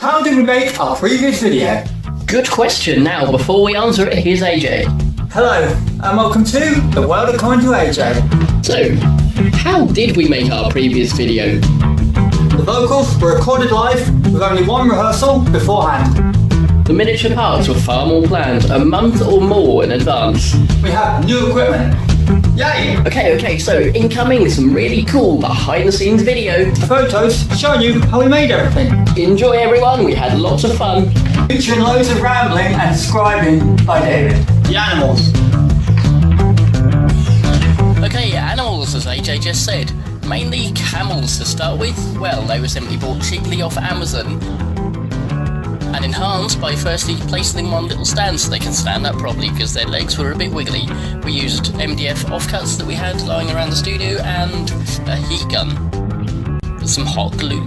how did we make our previous video? Good question. Now, before we answer it, here's AJ. Hello, and welcome to The World According to AJ. So, how did we make our previous video? The vocals were recorded live with only one rehearsal beforehand. The miniature parts were far more planned, a month or more in advance. We have new equipment. Yay! Okay, so incoming some really cool behind the scenes video. Photos showing you how we made everything. Enjoy everyone, we had lots of fun. Featuring loads of rambling and describing by David. The animals. Okay, animals, as AJ just said. Mainly camels to start with. Well, they were simply bought cheaply off Amazon and enhanced by firstly placing them on little stands so they can stand up properly because their legs were a bit wiggly. We used MDF offcuts that we had lying around the studio and a heat gun with some hot glue.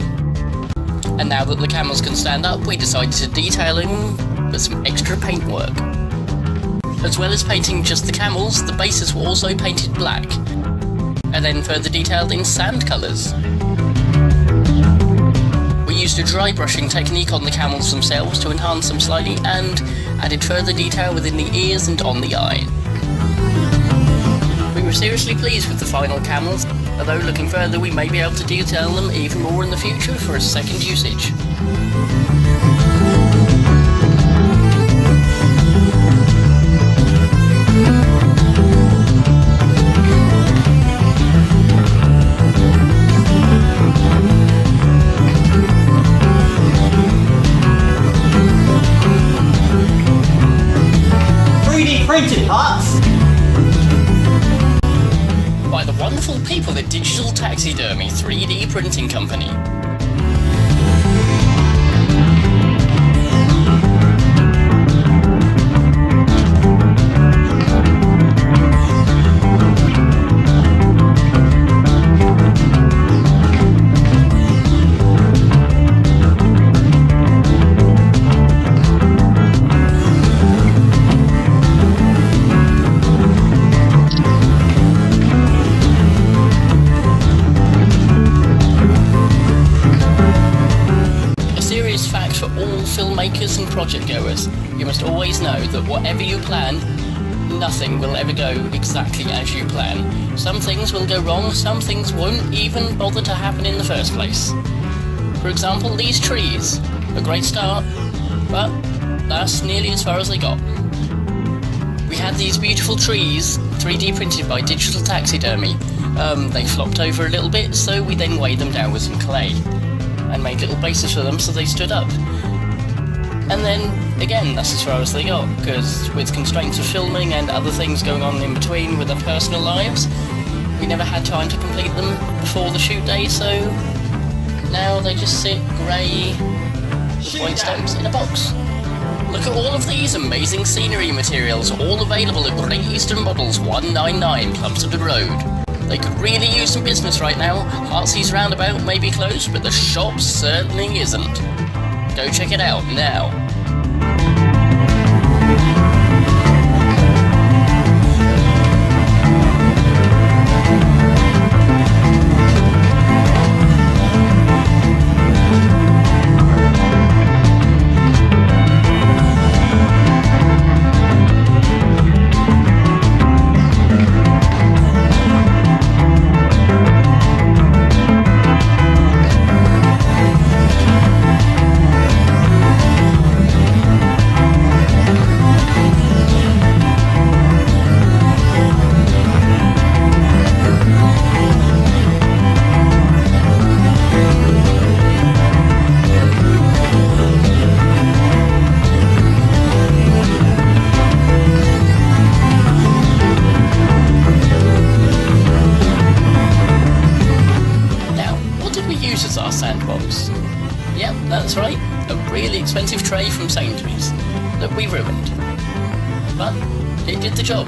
And now that the camels can stand up, we decided to detail them with some extra paintwork. As well as painting just the camels, the bases were also painted black and then further detailed in sand colours. We used a dry brushing technique on the camels themselves to enhance them slightly and added further detail within the ears and on the eye. We were seriously pleased with the final camels, although looking further we may be able to detail them even more in the future for a second usage. Printed parts by the wonderful people at Digital Taxidermy 3D Printing Company. Filmmakers and project goers, you must always know that whatever you plan, nothing will ever go exactly as you plan. Some things will go wrong, some things won't even bother to happen in the first place. For example, these trees. A great start, but that's nearly as far as they got. We had these beautiful trees 3D printed by Digital Taxidermy. They flopped over a little bit, so we then weighed them down with some clay and made little bases for them so they stood up. And then, again, that's as far as they got, because with constraints of filming and other things going on in between with our personal lives, we never had time to complete them before the shoot day, so now they just sit grey with white stamps in a box. Look at all of these amazing scenery materials, all available at Great Eastern Models 199 Plumstead Road. They could really use some business right now. Heartsease Roundabout may be closed, but the shop certainly isn't. Go check it out now. Yep, that's right, a really expensive tray from Sainsbury's that we ruined. But it did the job.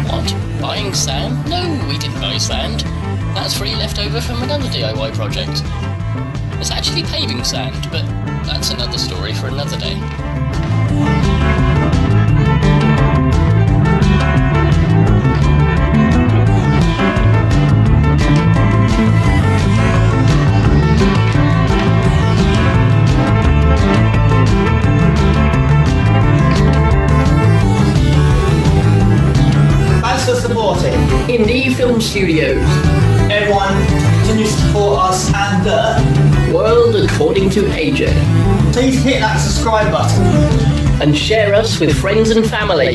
What? Buying sand? No, we didn't buy sand. That's free leftover from another DIY project. It's actually paving sand, but that's another story for another day. supporting A&D Film Studios. everyone continue to support us and World according to AJ. please hit that subscribe button. And share us with friends and family.